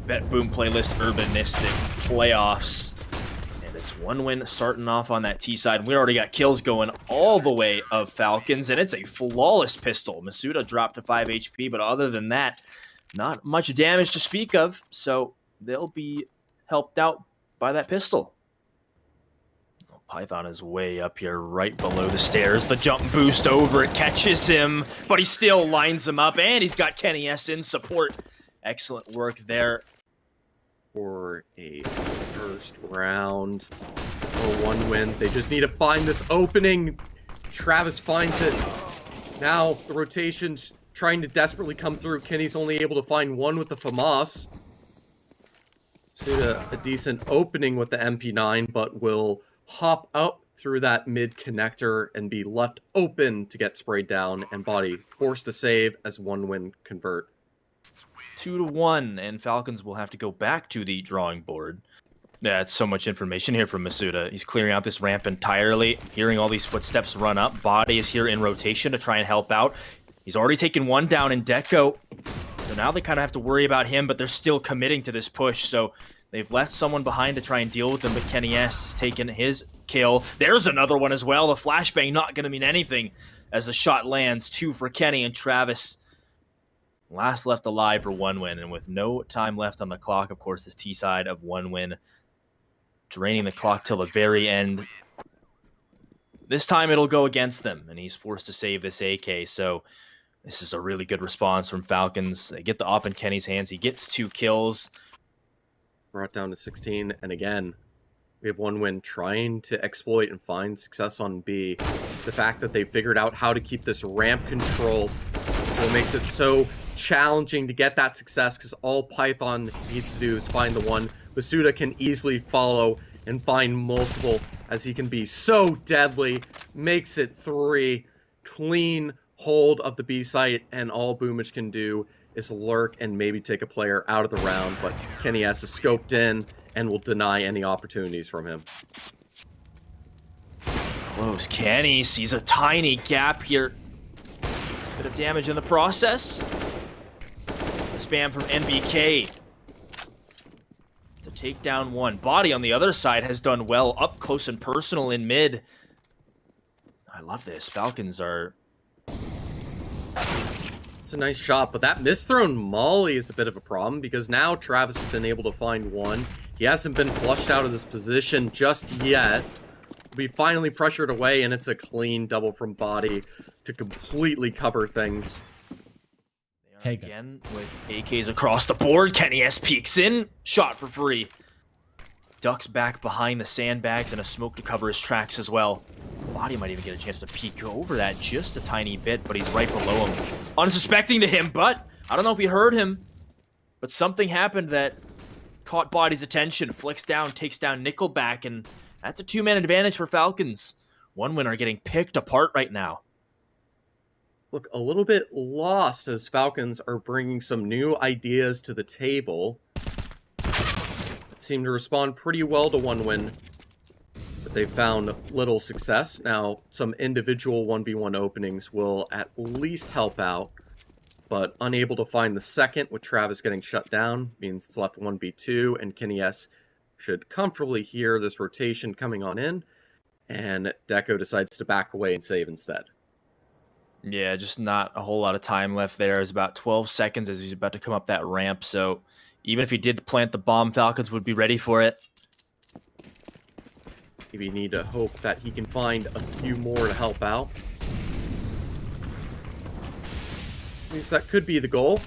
BetBoom playlist Urbanistic playoffs. And it's one win starting off on that T side. We already got kills going all the way of Falcons, and it's a flawless pistol. Masuda dropped to 5 HP, but other than that, not much damage to speak of. So they'll be helped out by that pistol. Python is way up here, right below the stairs. The jump boost over, it catches him, but he still lines him up, and he's got Kenny S in support. Excellent work there. For a first round or one win. They just need to find this opening. Travis finds it. Now the rotation's trying to desperately come through. Kenny's only able to find one with the FAMAS. See a decent opening with the MP9, but will hop up through that mid connector and be left open to get sprayed down, and Body forced to save as one win convert. 2-1, and Falcons will have to go back to the drawing board. Yeah, it's so much information here from Masuda. He's clearing out this ramp entirely, hearing all these footsteps run up. Body is here in rotation to try and help out. He's already taken one down in Deco, so now they kind of have to worry about him, but they're still committing to this push, so they've left someone behind to try and deal with them, but Kenny S has taken his kill. There's another one as well. The flashbang not going to mean anything as the shot lands. 2 for Kenny, and Travis last left alive for one win. And with no time left on the clock, of course, this T side of one win, draining the clock till the very end. This time it'll go against them, and he's forced to save this AK. So this is a really good response from Falcons. They get the op in Kenny's hands. He gets 2 kills. Brought down to 16, and again, we have one win trying to exploit and find success on B. The fact that they figured out how to keep this ramp control what makes it so challenging to get that success, because all Python needs to do is find the one. Masuda can easily follow and find multiple, as he can be so deadly. Makes it 3. Clean hold of the B site, and all Boomage can do is lurk and maybe take a player out of the round, but Kenny S is scoped in and will deny any opportunities from him. Close. Kenny sees a tiny gap here. It's a bit of damage in the process. The spam from NBK to take down one. Body on the other side has done well up close and personal in mid. I love this. Falcons are... It's a nice shot, but that misthrown molly is a bit of a problem, because now Travis has been able to find one. He hasn't been flushed out of this position just yet. We finally pressured away, and it's a clean double from Body to completely cover things. They are again with AKs across the board. Kenny S peeks in. Shot for free. Ducks back behind the sandbags and a smoke to cover his tracks as well. Body might even get a chance to peek over that just a tiny bit, but he's right below him. Unsuspecting to him, but I don't know if he heard him. But something happened that caught Body's attention. Flicks down, takes down Nickelback, and that's a 2-man advantage for Falcons. One winner getting picked apart right now. Look a little bit lost as Falcons are bringing some new ideas to the table. It seemed to respond pretty well to one win, but they found little success. Now, some individual 1v1 openings will at least help out, but unable to find the second with Travis getting shut down means it's left 1v2, and Kenny S should comfortably hear this rotation coming on in, and Deco decides to back away and save instead. Yeah, just not a whole lot of time left there. It's about 12 seconds as he's about to come up that ramp, so even if he did plant the bomb, Falcons would be ready for it. Maybe need to hope that he can find a few more to help out. At least that could be the goal.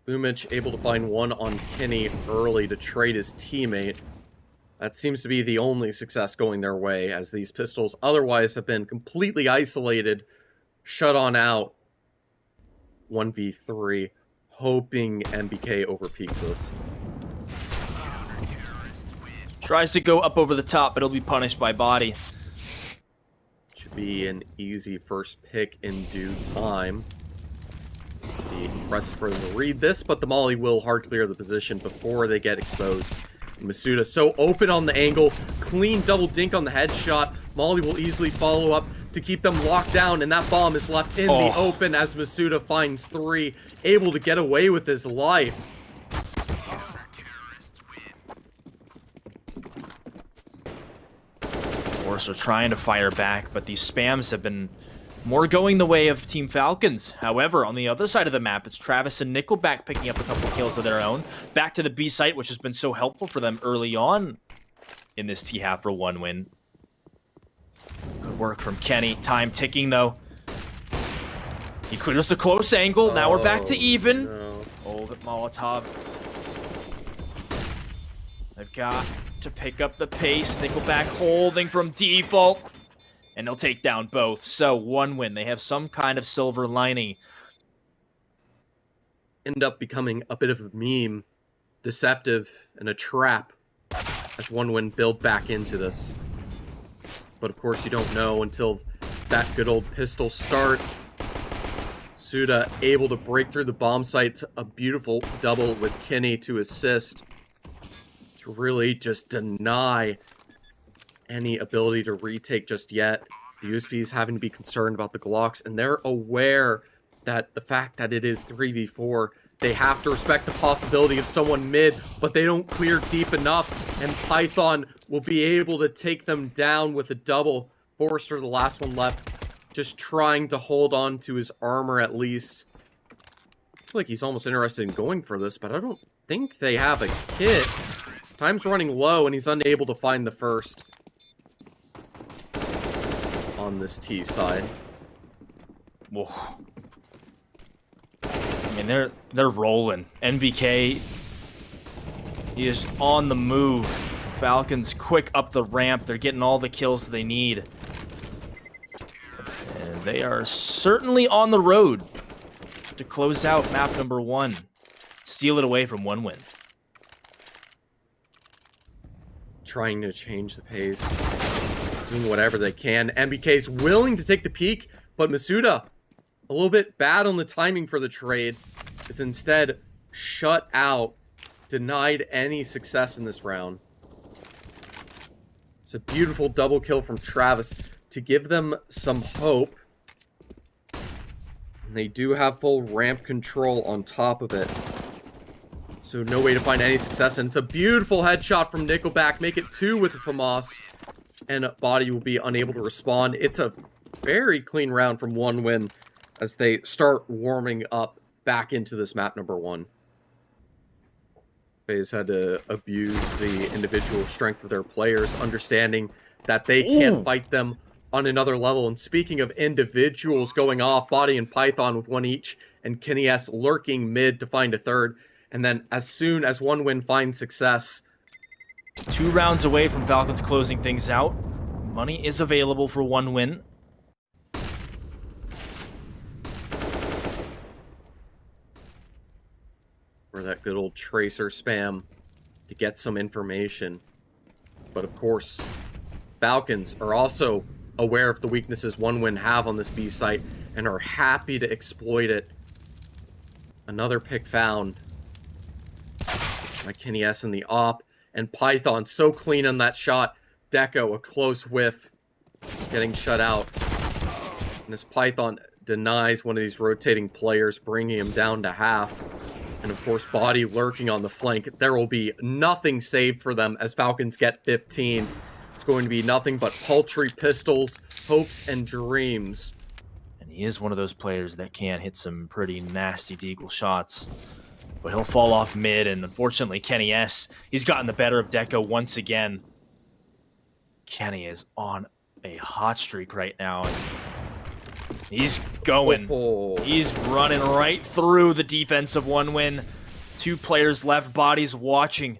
Boomage able to find one on Kenny early to trade his teammate. That seems to be the only success going their way, as these pistols otherwise have been completely isolated, shut on out. 1v3, hoping MBK overpeaks this. Tries to go up over the top, but it'll be punished by Body. Should be an easy first pick in due time. Be impressive for them to read this, but the molly will hard clear the position before they get exposed. Masuda so open on the angle, clean double dink on the headshot. Molly will easily follow up to keep them locked down, and that bomb is left in the open as Masuda finds 3, able to get away with his life. Force are trying to fire back, but these spams have been more going the way of Team Falcons. However, on the other side of the map, it's Travis and Nickelback picking up a couple kills of their own. Back to the B site, which has been so helpful for them early on in this T-half for 1 win. Good work from Kenny. Time ticking, though. He clears the close angle. Now we're back to even. No. Oh, the Molotov. They've got to pick up the pace. Nickelback holding from default. And they'll take down both. So 1 win. They have some kind of silver lining. End up becoming a bit of a meme, deceptive, and a trap as 1 win build back into this. But of course you don't know until that good old pistol start. Suda able to break through the bomb site. A beautiful double with Kenny to assist. To really just deny any ability to retake just yet. The USPs having to be concerned about the Glocks, and they're aware that the fact that it is 3v4, they have to respect the possibility of someone mid, but they don't clear deep enough, and Python will be able to take them down with a double. Forrester, the last one left, just trying to hold on to his armor at least. I feel like he's almost interested in going for this, but I don't think they have a kit. Time's running low, and he's unable to find the first on this T side. Whoa. I mean, they're rolling. NBK, he is on the move. Falcons quick up the ramp. They're getting all the kills they need. And they are certainly on the road to close out map number 1. Steal it away from 1 win. Trying to change the pace, doing whatever they can. MBK's willing to take the peak, but Masuda, a little bit bad on the timing for the trade, is instead shut out, denied any success in this round. It's a beautiful double kill from Travis to give them some hope. And they do have full ramp control on top of it. So no way to find any success, and it's a beautiful headshot from Nickelback. Make it 2 with the FAMAS, and Body will be unable to respond. It's a very clean round from 1 win as they start warming up back into this map number 1. FaZe had to abuse the individual strength of their players, understanding that they can't fight them on another level. And speaking of individuals going off, Body and Python with 1 each, and Kenny S lurking mid to find a third. And then as soon as 1 win finds success, 2 rounds away from Falcons closing things out. Money is available for 1 win. for that good old tracer spam to get some information. But of course, Falcons are also aware of the weaknesses 1win have on this B site and are happy to exploit it. Another pick found by Kenny S in the op, and Python so clean on that shot. Deco, a close whiff, getting shut out. And this Python denies one of these rotating players, bringing him down to half. And of course, Body lurking on the flank. There will be nothing saved for them as Falcons get 15. It's going to be nothing but paltry pistols, hopes, and dreams. And he is one of those players that can hit some pretty nasty deagle shots. But he'll fall off mid, and unfortunately, Kenny S, he's gotten the better of Deco once again. Kenny is on a hot streak right now. He's going. He's running right through the defense of 1win. 2 players left, Bodies watching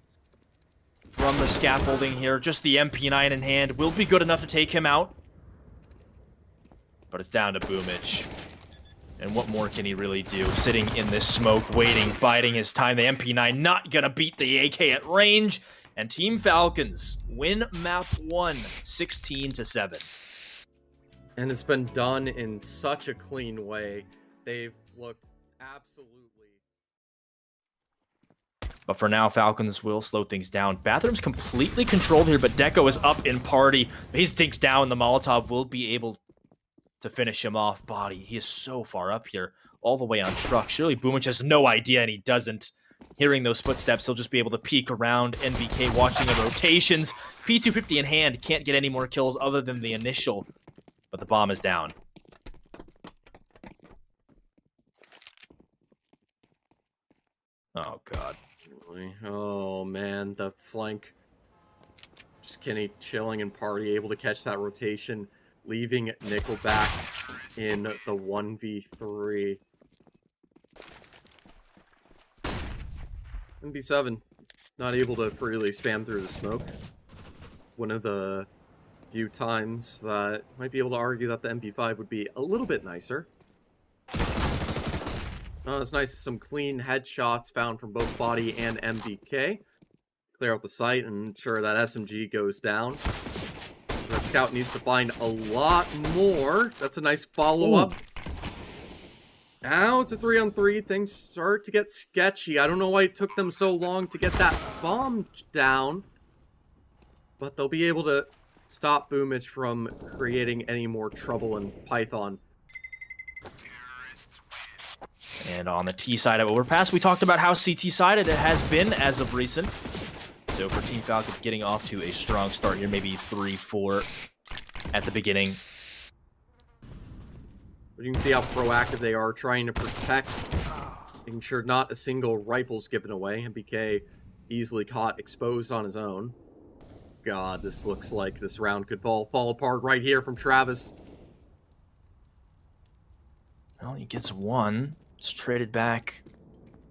from the scaffolding here. Just the MP9 in hand will be good enough to take him out. But it's down to Boomich. And what more can he really do? Sitting in this smoke, waiting, biding his time. The MP9 not gonna beat the AK at range. And Team Falcons win map 1, 16-7. And it's been done in such a clean way. They've looked absolutely... But for now, Falcons will slow things down. Bathroom's completely controlled here, but Deco is up in party. He's dinked down. The Molotov will be able to finish him off. Body, he is so far up here, all the way on truck. Surely Boomich has no idea, and he doesn't. hearing those footsteps, he'll just be able to peek around. NVK watching the rotations. P250 in hand, can't get any more kills other than the initial, but the bomb is down. Oh, God. Oh, man, the flank. Just Kenny chilling and party, able to catch that rotation, leaving Nickelback in the 1v3. MB7, not able to freely spam through the smoke. One of the few times that might be able to argue that the MP5 would be a little bit nicer. It's nice, some clean headshots found from both Body and MBK. Clear out the site and ensure that SMG goes down. That scout needs to find a lot more. That's a nice follow-up. Now it's a 3-on-3. Things start to get sketchy. I don't know why it took them so long to get that bomb down. But they'll be able to stop Boomich from creating any more trouble in Python. And on the T side of Overpass, we talked about how CT-sided it has been as of recent. So for Team Falcons getting off to a strong start here, maybe 3-4 at the beginning. But you can see how proactive they are, trying to protect, making sure not a single rifle's given away. MBK easily caught exposed on his own. God, this looks like this round could fall apart right here from Travis. Well, he gets one. It's traded back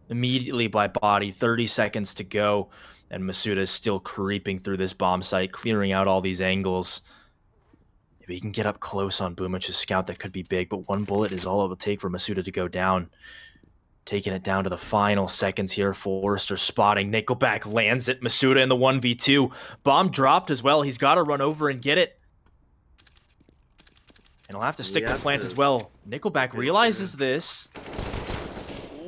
immediately by Body. 30 seconds to go. And Masuda is still creeping through this bomb site, clearing out all these angles. If he can get up close on Boomich's scout, that could be big. But one bullet is all it will take for Masuda to go down. Taking it down to the final seconds here. Forrester spotting. Nickelback lands it. Masuda in the 1v2. Bomb dropped as well. He's got to run over and get it. And he'll have to stick the plant as well. Nickelback realizes this.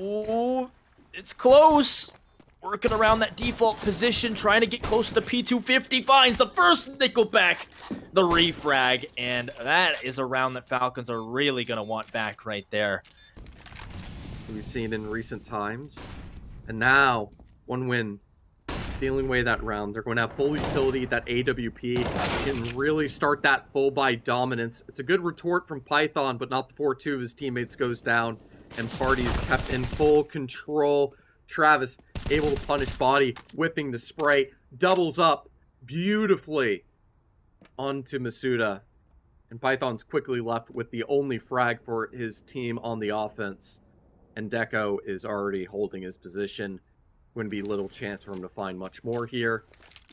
Ooh, it's close. Working around that default position, trying to get close to the P250. Finds the first Nickelback, the refrag. And that is a round that Falcons are really going to want back right there. We've seen in recent times. And now, one win. Stealing away that round. They're going to have full utility. That AWP can really start that full buy dominance. It's a good retort from Python, but not before two of his teammates goes down. And Party is kept in full control. Travis able to punish Body, whipping the spray. Doubles up beautifully onto Masuda. And Python's quickly left with the only frag for his team on the offense. And Deco is already holding his position. Wouldn't be little chance for him to find much more here.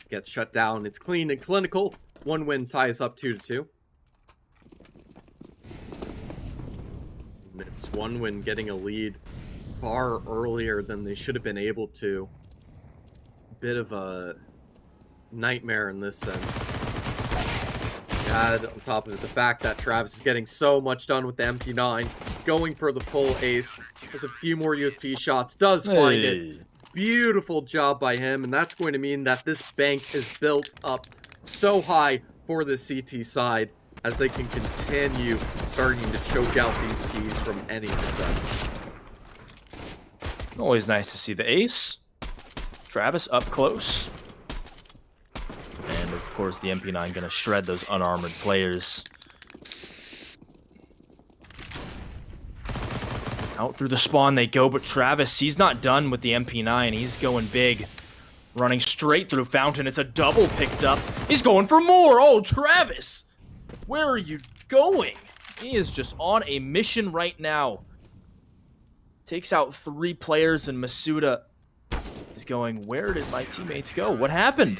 Gets shut down. It's clean and clinical. One win ties up 2-2. It's one win getting a lead far earlier than they should have been able to. Bit of a nightmare in this sense. Add on top of it the fact that Travis is getting so much done with the MP9, going for the full ace, has a few more USP shots, does find it. Beautiful job by him, and that's going to mean that this bank is built up so high for the CT side as they can continue starting to choke out these Ts from any success. Always nice to see the ace. Travis up close. And of course the MP9 going to shred those unarmored players. Out through the spawn they go, but Travis, he's not done with the MP9. He's going big. Running straight through Fountain. It's a double picked up. He's going for more. Oh, Travis! Where are you going? He is just on a mission right now. Takes out 3 players, and Masuda is going, where did my teammates go? What happened?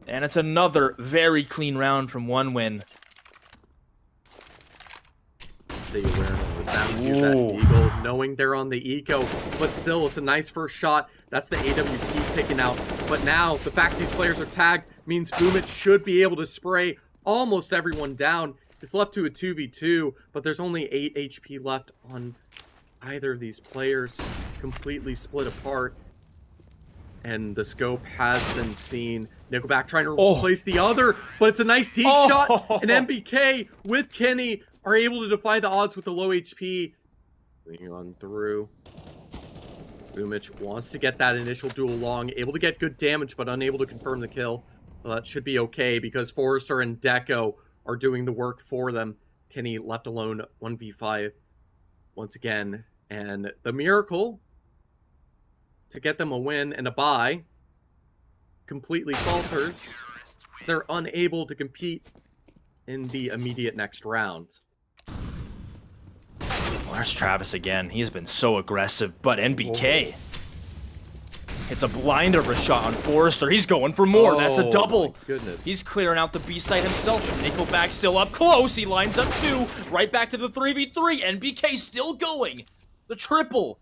And it's another very clean round from one win. The awareness, the sound, use that deagle, knowing they're on the eco, but still, it's a nice first shot. That's the AWP taken out. But now, the fact these players are tagged means Boomich should be able to spray almost everyone down. It's left to a 2v2, but there's only 8 HP left on either of these players, completely split apart. And the scope has been seen. Nickelback trying to replace the other, but it's a nice deep shot. And MBK with Kenny are able to defy the odds with the low HP. Bringing on through. Boomich wants to get that initial duel long, able to get good damage, but unable to confirm the kill. Well, that should be okay because Forrester and Deco are doing the work for them. Kenny left alone 1v5 once again. And the miracle to get them a win and a bye completely falters. They're unable to compete in the immediate next round. Well, there's Travis again. He's been so aggressive, but NBK. It's a blinder of a shot on Forrester. He's going for more. That's a double. My goodness. He's clearing out the B site himself. Nickelback still up close. He lines up 2. Right back to the 3v3. NBK still going. The triple.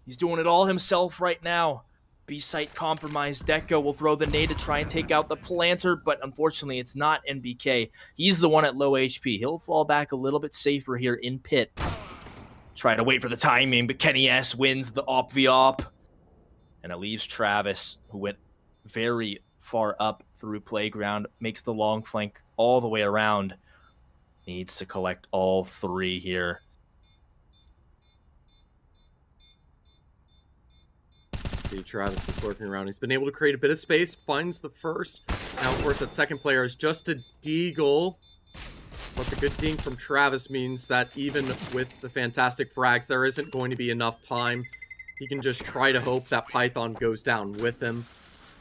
He's doing it all himself right now. B site compromised. Deco will throw the nade to try and take out the planter, but unfortunately it's not NBK. He's the one at low HP. He'll fall back a little bit safer here in pit. Try to wait for the timing, but Kenny S wins the op v op. And it leaves Travis, who went very far up through playground, makes the long flank all the way around. Needs to collect all 3 here. See, Travis is lurking around. He's been able to create a bit of space, finds the first. Now, of course, that second player is just a deagle. But the good dink from Travis means that even with the fantastic frags, there isn't going to be enough time. He can just try to hope that Python goes down with him,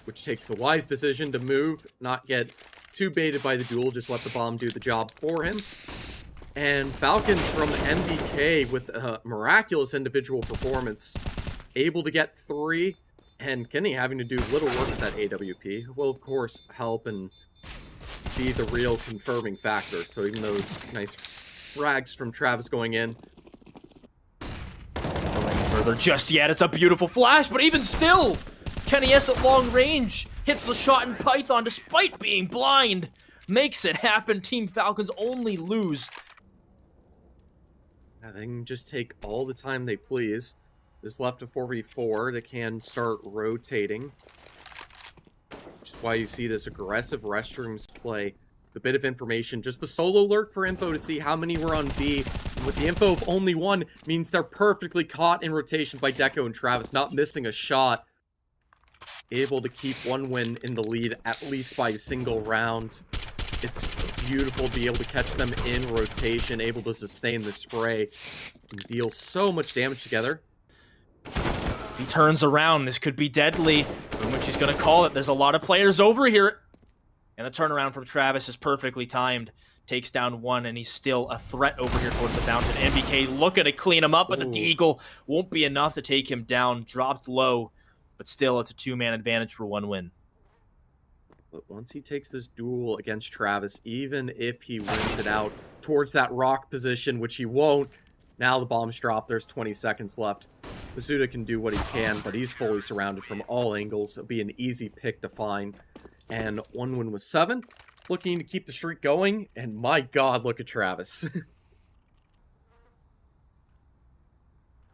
which takes the wise decision to move, not get too baited by the duel, just let the bomb do the job for him. And Falcons from MBK with a miraculous individual performance, able to get 3, and Kenny having to do little work with that AWP, will of course help and be the real confirming factor. So even those nice frags from Travis going in, Further just yet, it's a beautiful flash, but even still, Kenny S at long range hits the shot in Python despite being blind. Makes it happen. Team Falcons only lose. Yeah, they can just take all the time they please. This left a 4v4. They can start rotating, which is why you see this aggressive restrooms play. The bit of information, just the solo lurk for info to see how many were on B. With the info of only 1 means they're perfectly caught in rotation by Deco and Travis, not missing a shot. Able to keep 1 win in the lead, at least by a single round. It's beautiful to be able to catch them in rotation, able to sustain the spray, and deal so much damage together. He turns around. This could be deadly. Which he's going to call it. There's a lot of players over here. And the turnaround from Travis is perfectly timed. Takes down 1, and he's still a threat over here towards the fountain. NBK looking to clean him up, but the Deagle won't be enough to take him down. Dropped low, but still it's a 2-man advantage for 1 win. But once he takes this duel against Travis, even if he wins it out towards that rock position, which he won't, now the bomb's dropped. There's 20 seconds left. Masuda can do what he can, but he's fully surrounded from all angles. It'll be an easy pick to find. And 1 win with 7. Looking to keep the streak going. And my god, look at Travis.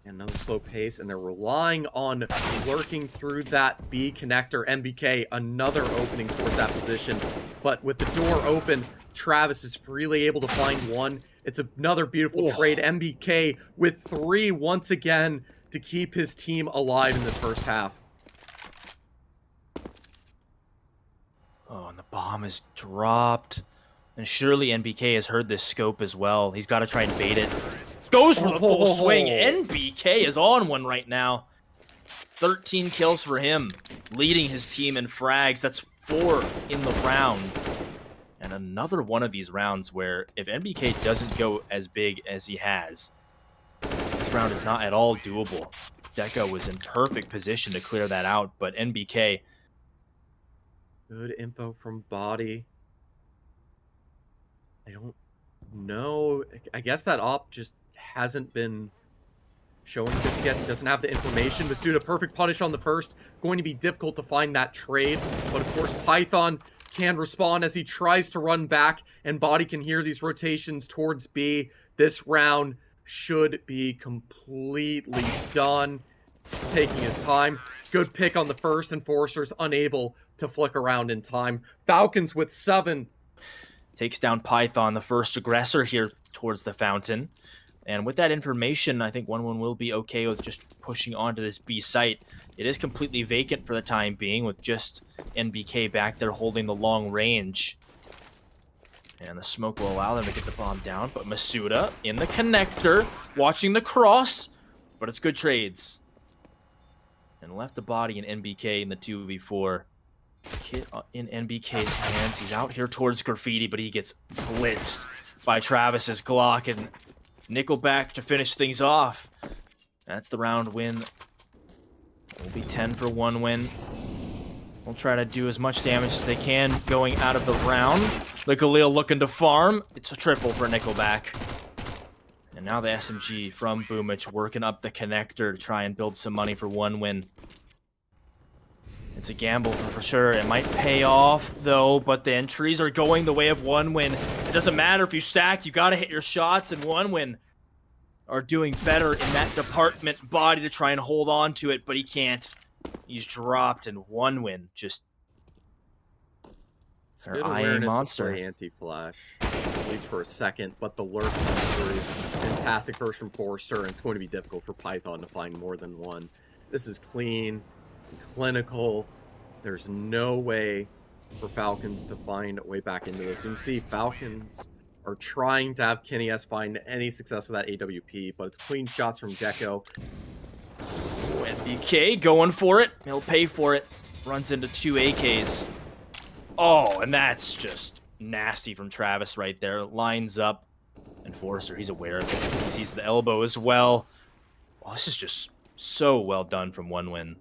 Another slow pace, and they're relying on lurking through that B connector. MBK, another opening towards that position. But with the door open, Travis is freely able to find 1. It's another beautiful trade. MBK with 3 once again to keep his team alive in this first half. Oh, and the bomb is dropped. And surely NBK has heard this scope as well. He's got to try and bait it. Goes for the full swing. NBK is on one right now. 13 kills for him, leading his team in frags. That's 4 in the round. And another one of these rounds where if NBK doesn't go as big as he has, this round is not at all doable. Deco was in perfect position to clear that out, but NBK... Good info from Body. I don't know. I guess that op just hasn't been showing this yet. He doesn't have the information. Masuda, perfect punish on the first. Going to be difficult to find that trade. But of course, Python can respond as he tries to run back. And Body can hear these rotations towards B. This round should be completely done. Taking his time. Good pick on the first, and Forrester's unable to flick around in time. Falcons with 7. Takes down Python, the first aggressor here towards the fountain. And with that information, I think 1-1 will be okay with just pushing onto this B site. It is completely vacant for the time being, with just NBK back there holding the long range. And the smoke will allow them to get the bomb down, but Masuda in the connector, watching the cross, but it's good trades. And left the body in NBK in the 2v4. Kit in NBK's hands. He's out here towards Graffiti, but he gets blitzed by Travis's Glock, and Nickelback to finish things off. That's the round win. It will be 10 for 1 win. We'll try to do as much damage as they can going out of the round. The Galil looking to farm. It's a triple for Nickelback. And now the SMG from Boomich working up the connector to try and build some money for 1 win. It's a gamble for sure. It might pay off, though, but the entries are going the way of 1 win. It doesn't matter if you stack. You got to hit your shots, and 1 win are doing better in that department. Body to try and hold on to it, but he can't. He's dropped, and 1 win just... Good awareness to play anti-flash, at least for a second, but the lurk comes through. Fantastic first from Forrester, and it's going to be difficult for Python to find more than 1. This is clean, clinical. There's no way for Falcons to find a way back into this. You can see Falcons are trying to have Kenny S find any success with that AWP, but it's clean shots from Deco. NBK going for it. He'll pay for it. Runs into 2 AKs. Oh, and that's just nasty from Travis right there. Lines up. And Forrester, he's aware of it. He sees the elbow as well. Oh, this is just so well done from 1 win.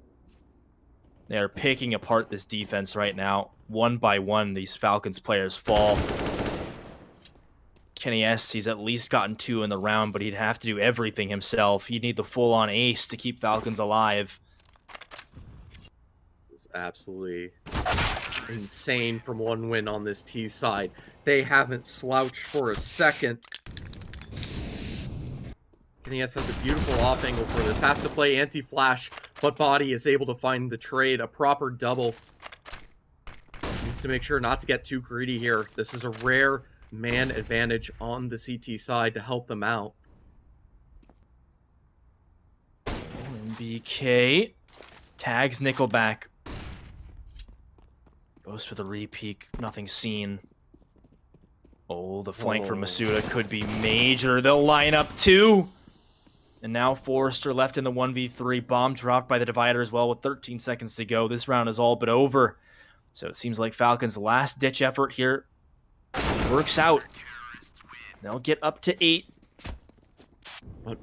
They are picking apart this defense right now. 1 by 1, these Falcons players fall. Kenny S, he's at least gotten 2 in the round, but he'd have to do everything himself. He'd need the full-on ace to keep Falcons alive. It's absolutely insane from 1 win on this T side. They haven't slouched for a second. Kenny S has a beautiful off angle for this. Has to play anti-flash, but Body is able to find the trade. A proper double. Needs to make sure not to get too greedy here. This is a rare man advantage on the CT side to help them out. NBK tags Nickelback. Goes for the repeat. Nothing seen. Oh, the flank from Masuda could be major. They'll line up 2. And now Forrester left in the 1v3. Bomb dropped by the Divider as well with 13 seconds to go. This round is all but over. So it seems like Falcons' last-ditch effort here works out. They'll get up to 8. But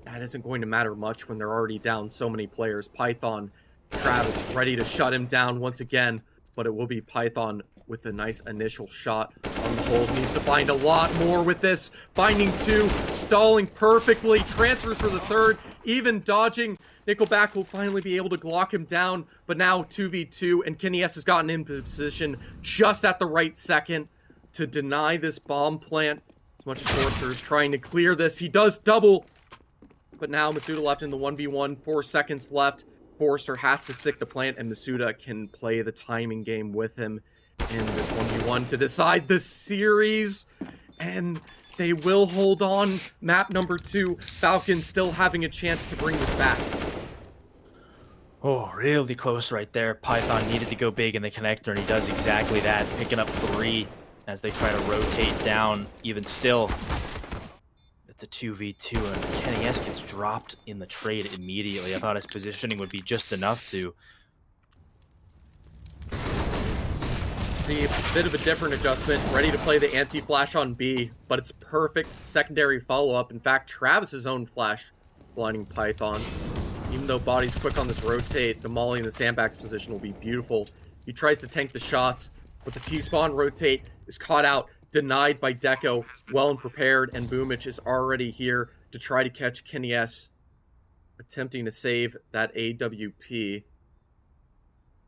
that isn't going to matter much when they're already down so many players. Python, Travis ready to shut him down once again. But it will be Python with a nice initial shot on the hold. Needs to find a lot more with this. Finding 2, stalling perfectly. Transfers for the 3rd, even dodging. Nickelback will finally be able to Glock him down. But now 2v2, and Kenny S has gotten in position just at the right second to deny this bomb plant. As much as Forrester is trying to clear this, he does double. But now Masuda left in the 1v1, 4 seconds left. Forrester has to stick the plant, and Masuda can play the timing game with him in this 1v1 to decide the series. And they will hold on. Map number 2, Falcons still having a chance to bring this back. Oh, really close right there. Python needed to go big in the connector, and he does exactly that, picking up 3 as they try to rotate down. Even still, it's a 2v2, and Kenny S gets dropped in the trade immediately. I thought his positioning would be just enough to... See, a bit of a different adjustment. Ready to play the anti-flash on B, but it's a perfect secondary follow-up. In fact, Travis's own flash blinding Python. Even though Body's quick on this rotate, the molly in the sandbags position will be beautiful. He tries to tank the shots, but the T-spawn rotate is caught out, denied by Deco, well and prepared, and Boomich is already here to try to catch Kenny S, attempting to save that AWP.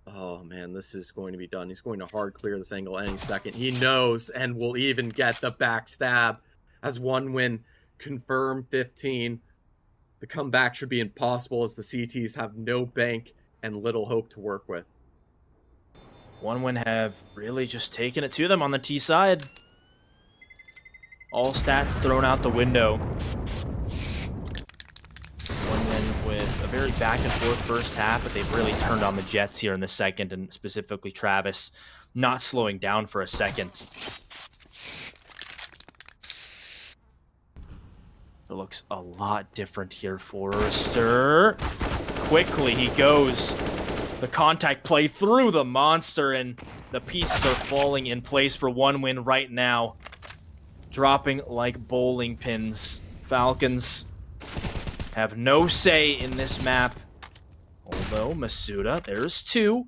Oh man, this is going to be done. He's going to hard clear this angle any second. He knows, and will even get the backstab as 1 win. Confirm 15. The comeback should be impossible as the CTs have no bank and little hope to work with. 1 win have really just taken it to them on the T side. All stats thrown out the window. very back and forth first half, but they've really turned on the Jets here in the second, and specifically Travis not slowing down for a second. It looks a lot different here. Forrester. Quickly he goes. The contact play through the monster, and the pieces are falling in place for one win right now. Dropping like bowling pins. Falcons have no say in this map. Although Masuda, there's two.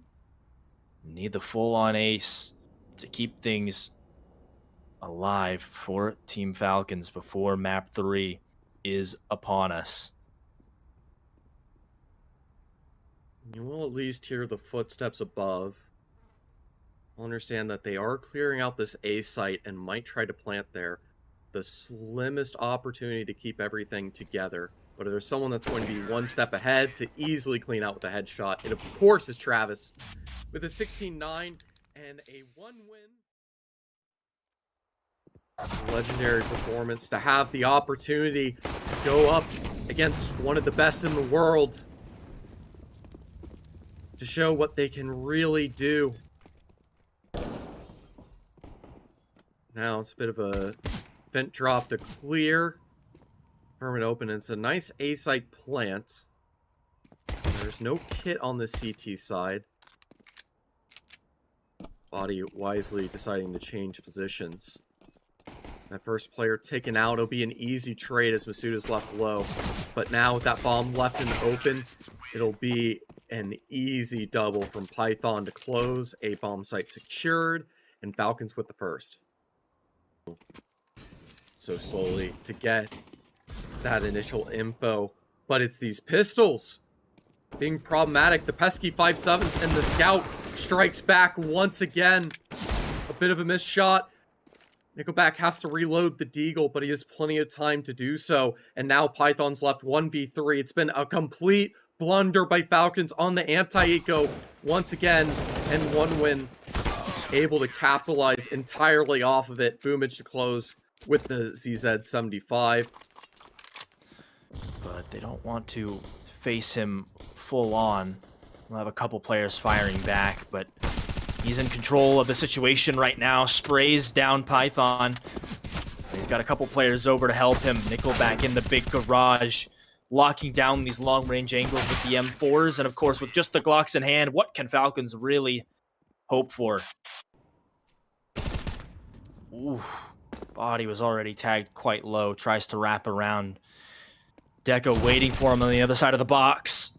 Need the full-on ace to keep things alive for Team Falcons before map 3 is upon us. You will at least hear the footsteps above. I'll understand that they are clearing out this A site and might try to plant there. The slimmest opportunity to keep everything together. But if there's someone that's going to be one step ahead to easily clean out with a headshot, it of course is Travis with a 16-9 and a 1-win. Legendary performance to have the opportunity to go up against one of the best in the world, to show what they can really do. Now it's a bit of a vent drop to clear. Permit open. It's a nice A-site plant. There's no kit on the CT side. Body wisely deciding to change positions. That first player taken out, it'll be an easy trade as Masuda's left low. But now with that bomb left in the open, it'll be an easy double from Python to close. A bomb site secured, and Falcons with the first. So slowly to get that initial info. But it's these pistols being problematic. The pesky 5.7s, and the scout strikes back once again. A bit of a missed shot. Nickelback has to reload the deagle, but he has plenty of time to do so. And now Python's left 1v3. It's been a complete blunder by Falcons on the anti-eco once again. And one win, able to capitalize entirely off of it. Boomage to close with the ZZ75. But they don't want to face him full on. We'll have a couple players firing back, but he's in control of the situation right now. Sprays down Python. He's got a couple players over to help him. Nickelback in the big garage, locking down these long-range angles with the M4s. And of course, with just the Glocks in hand, what can Falcons really hope for? Ooh, body was already tagged quite low. Tries to wrap around. Deco waiting for him on the other side of the box.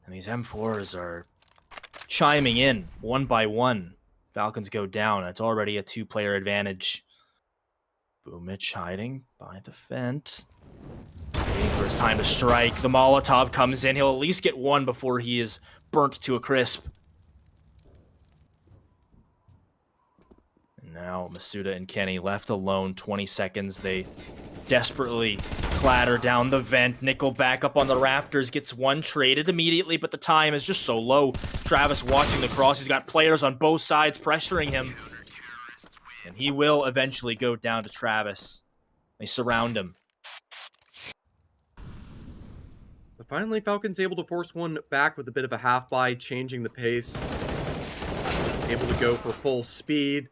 And these M4s are chiming in one by one. Falcons go down. It's already a 2-player advantage. Boomich hiding by the vent. Waiting for his time to strike. The Molotov comes in. He'll at least get one before he is burnt to a crisp. And now Masuda and Kenny left alone. 20 seconds. They desperately clatter down the vent. Nickelback up on the rafters, gets one traded immediately, but the time is just so low. Travis watching the cross. He's got players on both sides pressuring him. And he will eventually go down to Travis. They surround him. But finally, Falcons able to force one back with a bit of a half-buy, changing the pace. Able to go for full speed.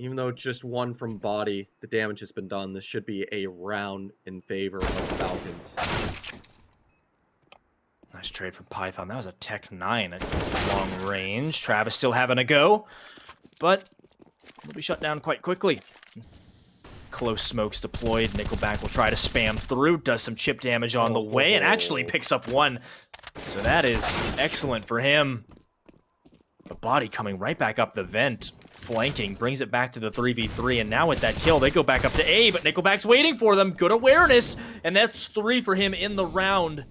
Even though it's just one from body, the damage has been done. This should be a round in favor of the Falcons. Nice trade from Python. That was a Tech 9 at long range. Travis still having a go, but will be shut down quite quickly. Close smokes deployed. Nickelback will try to spam through. Does some chip damage on the way and actually picks up one. So that is excellent for him. The body coming right back up the vent. Flanking, brings it back to the 3v3, and now with that kill, they go back up to A, but Nickelback's waiting for them. Good awareness, and that's 3 for him in the round.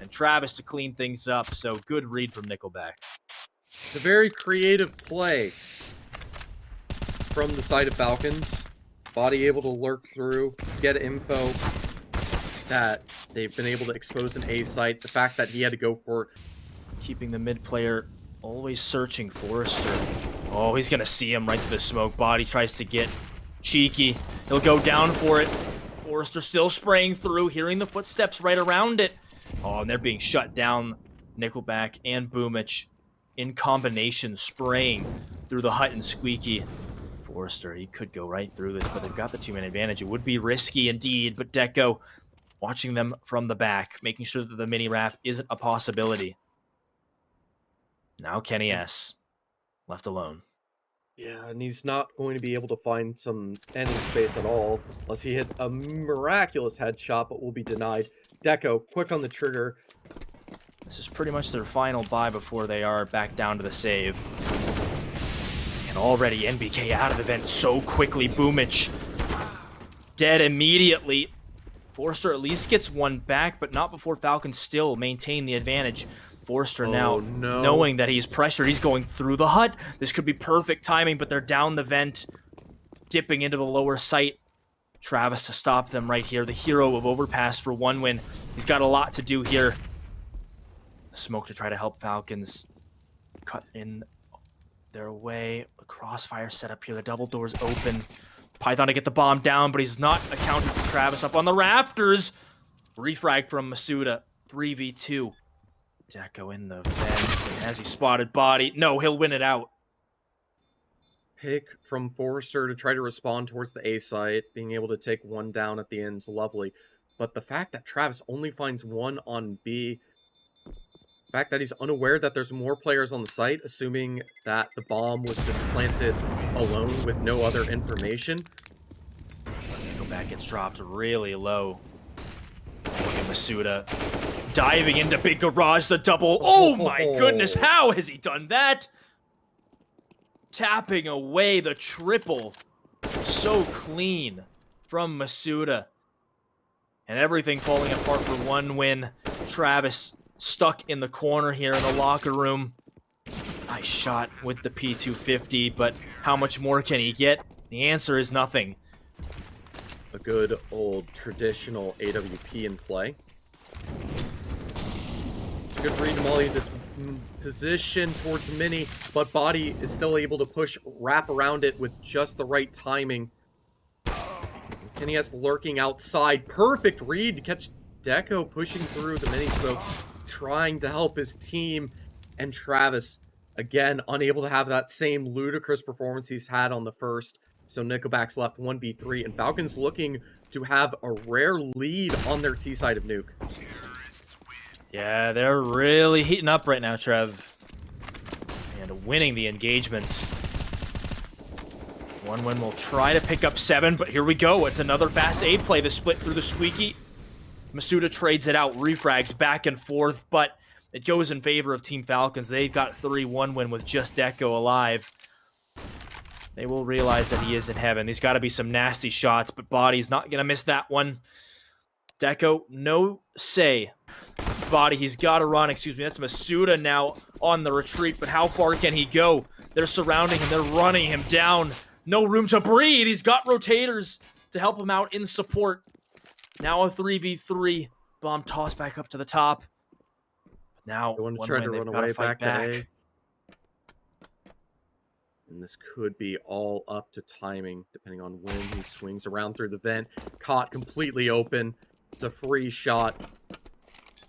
And Travis to clean things up, so good read from Nickelback. It's a very creative play from the side of Falcons. Body able to lurk through, get info that they've been able to expose an A site. The fact that he had to go for keeping the mid player always searching. Forrester. Oh, he's going to see him right through the smoke. Body tries to get cheeky. He'll go down for it. Forrester still spraying through, hearing the footsteps right around it. Oh, and they're being shut down. Nickelback and Boomich in combination, spraying through the hut and Squeaky. Forrester, he could go right through this, but they've got the 2-man advantage. It would be risky indeed, but Deco watching them from the back, making sure that the mini wrap isn't a possibility. Now Kenny S. left alone. Yeah, and he's not going to be able to find any space at all unless he hit a miraculous headshot, but will be denied. Deco, quick on the trigger. This is pretty much their final buy before they are back down to the save. And already NBK out of the vent so quickly. Boomich dead immediately. Forrester at least gets one back, but not before Falcons still maintain the advantage. Forrester now, knowing that he's pressured, he's going through the hut. This could be perfect timing, but they're down the vent, dipping into the lower site. Travis to stop them right here. The hero of Overpass for one win. He's got a lot to do here. Smoke to try to help Falcons cut in their way. The crossfire set up here. The double doors open. Python to get the bomb down, but he's not accounted for Travis up on the rafters. Refrag from Masuda. 3v2. Deco in the vents, and as he spotted body, no, he'll win it out. Pick from Forrester to try to respond towards the A site, being able to take one down at the end is lovely. But the fact that Travis only finds one on B, the fact that he's unaware that there's more players on the site, assuming that the bomb was just planted alone with no other information. Nickelback gets dropped really low. Look at Masuda diving into Big Garage, the double. Oh my goodness, how has he done that? Tapping away the triple. So clean from Masuda. And everything falling apart for one win. Travis stuck in the corner here in the locker room. Nice shot with the P250, but how much more can he get? The answer is nothing. A good old traditional AWP in play. Good read Molly, this position towards Mini, but Body is still able to wrap around it with just the right timing. Kenny S lurking outside. Perfect read to catch Deco pushing through the Mini smoke, trying to help his team. And Travis, again, unable to have that same ludicrous performance he's had on the first. So Nickelback's left 1v3, and Falcons looking to have a rare lead on their T side of Nuke. Yeah, they're really heating up right now, Trev. And winning the engagements. One win will try to pick up 7, but here we go. It's another fast A play. The split through the Squeaky. Masuda trades it out, refrags back and forth, but it goes in favor of Team Falcons. They've got 3-1 win with just Deco alive. They will realize that he is in heaven. There's got to be some nasty shots, but Body's not going to miss that one. Deco, no say. Body, he's got to run. Excuse me, that's Masuda now on the retreat, but how far can he go? They're surrounding him. They're running him down. No room to breathe. He's got rotators to help him out in support. Now a 3v3. Bomb tossed back up to the top. Now, I want to one try win, to they've run got away to fight back to A. And this could be all up to timing, depending on when he swings around through the vent. Caught completely open. It's a free shot.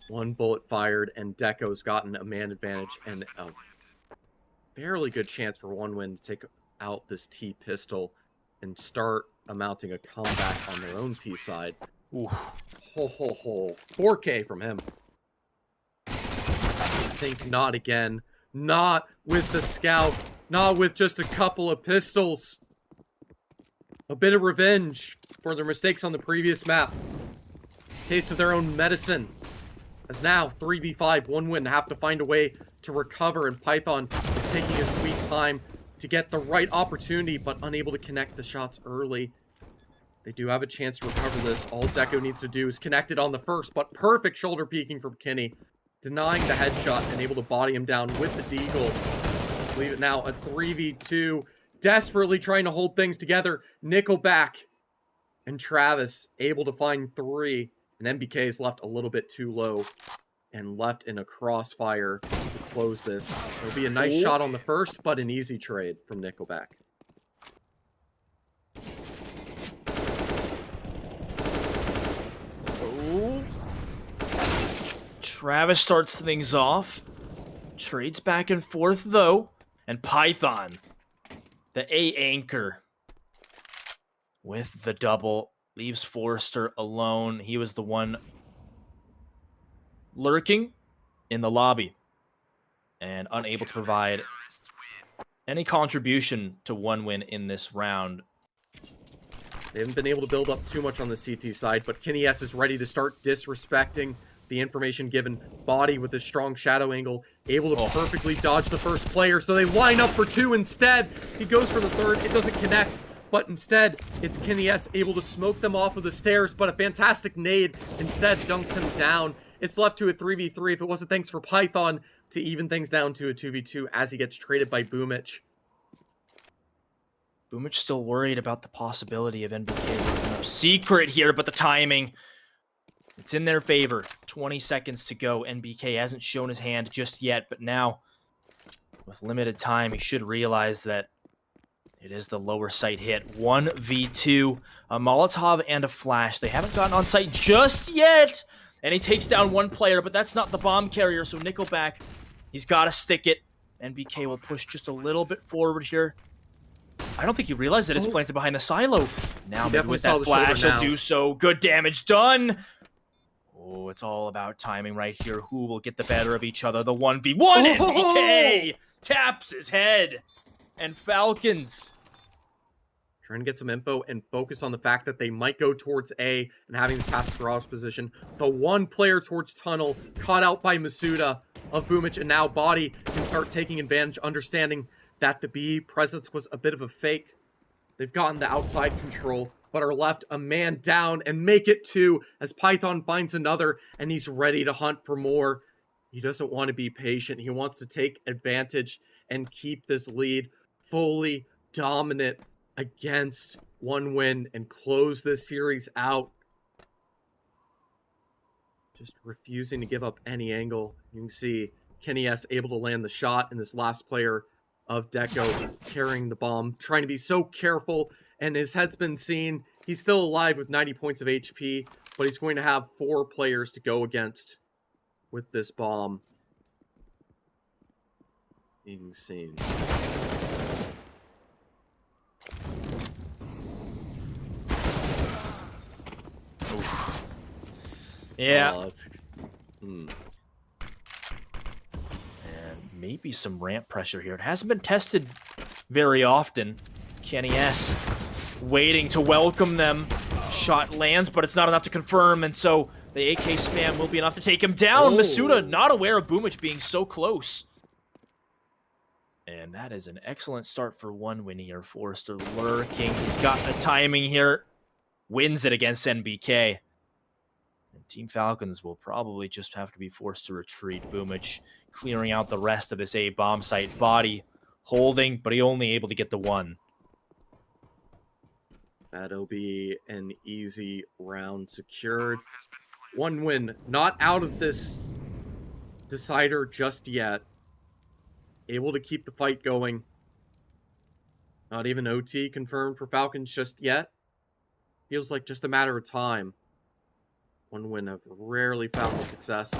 One bullet fired, and Deco's gotten a man advantage and a fairly good chance for one win to take out this T pistol and start mounting a comeback on their own T side. Ooh. Ho, ho, ho. 4K from him. I think not again. Not with the scout. Not with just a couple of pistols. A bit of revenge for their mistakes on the previous map. Taste of their own medicine. As now, 3v5, one win, have to find a way to recover, and Python is taking a sweet time to get the right opportunity, but unable to connect the shots early. They do have a chance to recover this. All Deco needs to do is connect it on the first, but perfect shoulder peeking from Kinney, denying the headshot and able to body him down with the deagle. Leave it now a 3v2, desperately trying to hold things together. Nickelback and Travis able to find 3. And MBK is left a little bit too low and left in a crossfire to close this. It'll be a nice shot on the first, but an easy trade from Nickelback. Travis starts things off. Trades back and forth, though. And Python, the A anchor, with the double, leaves Forrester alone. He was the one lurking in the lobby and unable to provide any contribution to one win in this round. They haven't been able to build up too much on the CT side, but Kenny S is ready to start disrespecting the information given. Body with a strong shadow angle, able to perfectly dodge the first player, so they line up for two instead. He goes for the third, it doesn't connect, but instead, it's Kenny S able to smoke them off of the stairs, but a fantastic nade instead dunks him down. It's left to a 3v3 if it wasn't thanks for Python to even things down to a 2v2 as he gets traded by Boomich. Boomich still worried about the possibility of NBK working up secret here, but the timing, it's in their favor. 20 seconds to go. NBK hasn't shown his hand just yet, but now, with limited time, he should realize that it is the lower site hit. 1v2, a Molotov and a flash. They haven't gotten on site just yet, and he takes down one player, but that's not the bomb carrier, so Nickelback, he's got to stick it. NBK will push just a little bit forward here. I don't think he realized that it's planted behind the silo. Now maybe with that flash, he'll do so. Good damage done. Oh, it's all about timing right here. Who will get the better of each other? The 1v1. NBK taps his head. And Falcons trying to get some info and focus on the fact that they might go towards A and having this passive garage position. The one player towards tunnel, caught out by Masuda of Boomich, and now Body can start taking advantage, understanding that the B presence was a bit of a fake. They've gotten the outside control, but are left a man down and make it two as Python finds another, and he's ready to hunt for more. He doesn't want to be patient. He wants to take advantage and keep this lead fully dominant against one win and close this series out. Just refusing to give up any angle. You can see Kenny S able to land the shot, and this last player of Deco carrying the bomb, trying to be so careful, and his head's been seen. He's still alive with 90 points of HP, but he's going to have 4 players to go against with this bomb. Insane. Oof. Yeah. Oh, Maybe some ramp pressure here. It hasn't been tested very often. Kenny S waiting to welcome them. Shot lands, but it's not enough to confirm, and so the AK spam will be enough to take him down. Masuda not aware of Boomich being so close. And that is an excellent start for one win here. Forrester lurking. He's got the timing here. Wins it against NBK. And Team Falcons will probably just have to be forced to retreat. Boomich clearing out the rest of this A bomb site. Body holding, but he only able to get the one. That'll be an easy round secured. One win, not out of this decider just yet. Able to keep the fight going. Not even OT confirmed for Falcons just yet. Feels like just a matter of time. One win, I've rarely found the success.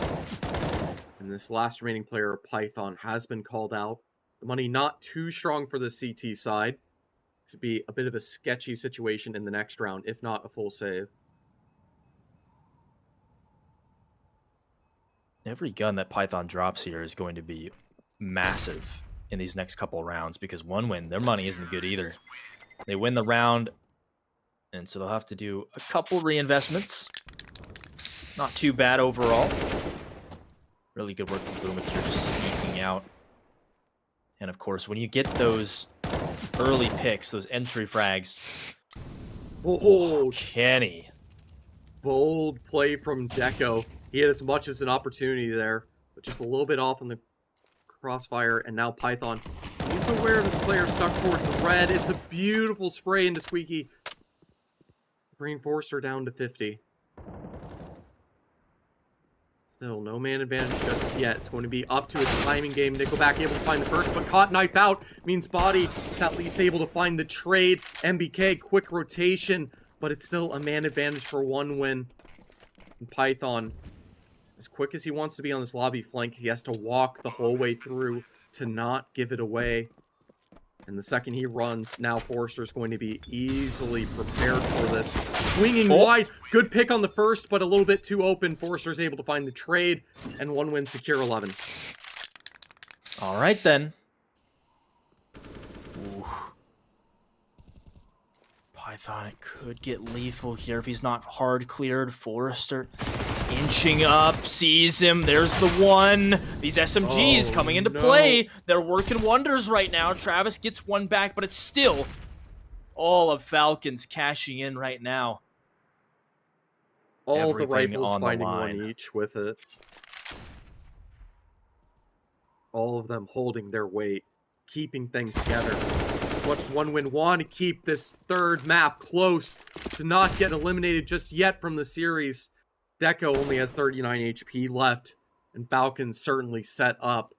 And this last remaining player, Python, has been called out. The money not too strong for the CT side. Should be a bit of a sketchy situation in the next round, if not a full save. Every gun that Python drops here is going to be massive in these next couple rounds, because one win, their money isn't good either. They win the round, and so they'll have to do a couple reinvestments. Not too bad overall. Really good work from Boomich here, just sneaking out. And of course, when you get those early picks, those entry frags. Oh, Kenny. Bold play from Deco. He had as much as an opportunity there, but just a little bit off on the crossfire, and now Python. He's aware this player stuck towards red. It's a beautiful spray into Squeaky. Bringing Forrester down to 50. Still, no man advantage just yet. It's going to be up to a timing game. Nickelback able to find the first, but caught knife out means Body is at least able to find the trade. MBK, quick rotation, but it's still a man advantage for one win. And Python As quick as he wants to be on this lobby flank, he has to walk the whole way through to not give it away. And the second he runs, now Forrester's going to be easily prepared for this. Swinging wide, good pick on the first, but a little bit too open. Forrester's able to find the trade, and 1 win secure 11. All right, then. Ooh. Python, it could get lethal here if he's not hard cleared. Forrester inching up, sees him. There's the one. These SMGs coming into play. They're working wonders right now. Travis gets one back, but it's still all of Falcons cashing in right now. All Everything the rifles on the finding line. one each with it. All of them holding their weight, keeping things together. Much as 1 win want to keep this third map close to not get eliminated just yet from the series. Deco only has 39 HP left, and Falcons certainly set up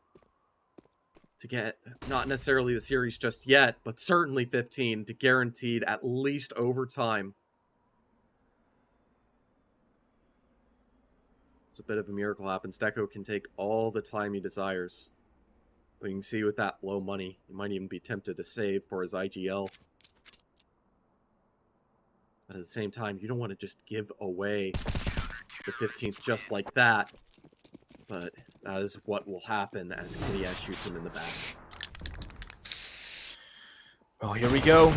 to get not necessarily the series just yet, but certainly 15 to guaranteed at least overtime. It's a bit of a miracle happens. Deco can take all the time he desires. But you can see with that low money, he might even be tempted to save for his IGL. But at the same time, you don't want to just give away the 15th just like that. But that is what will happen as KDS shoots him in the back. Well, here we go.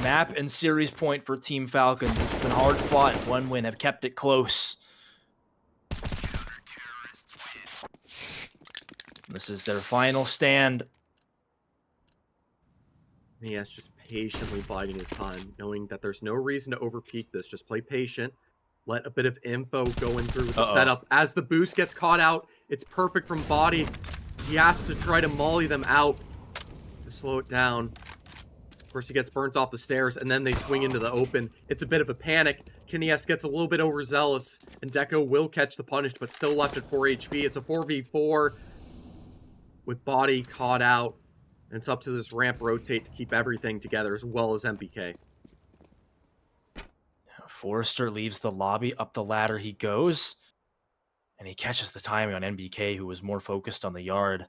Map and series point for Team Falcons. It's been hard fought. 1 win, have kept it close. This is their final stand. Yes, just patiently biding his time, knowing that there's no reason to overpeak this. Just play patient. Let a bit of info go in through with the setup. As the boost gets caught out, it's perfect from body. He has to try to molly them out to slow it down. Of course, he gets burnt off the stairs, and then they swing into the open. It's a bit of a panic. Kinies gets a little bit overzealous, and Deco will catch the punish, but still left at 4 HP. It's a 4v4 with body caught out. And it's up to this ramp rotate to keep everything together, as well as MBK. Forrester leaves the lobby. Up the ladder he goes. And he catches the timing on NBK, who was more focused on the yard.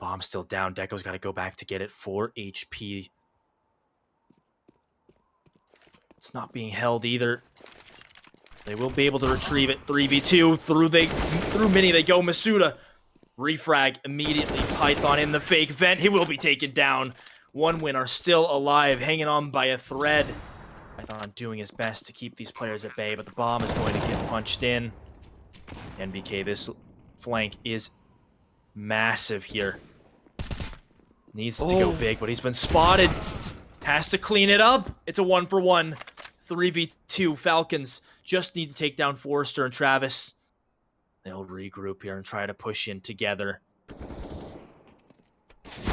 Bomb still down. Deco's got to go back to get it. 4 HP. It's not being held either. They will be able to retrieve it. 3v2. Through mini they go. Masuda. Refrag immediately. Python in the fake vent. He will be taken down. 1 win are still alive, hanging on by a thread. Python doing his best to keep these players at bay, but the bomb is going to get punched in. NBK, this flank is massive here. Needs to go big, but he's been spotted. Has to clean it up. It's a 1-for-1. 3v2. Falcons just need to take down Forrester and Travis. They'll regroup here and try to push in together.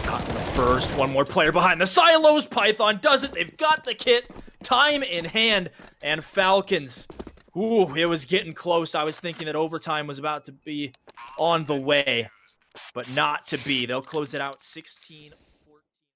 Got the first. One more player behind the silos. Python does it. They've got the kit. Time in hand. And Falcons. Ooh, it was getting close. I was thinking that overtime was about to be on the way. But not to be. They'll close it out 16.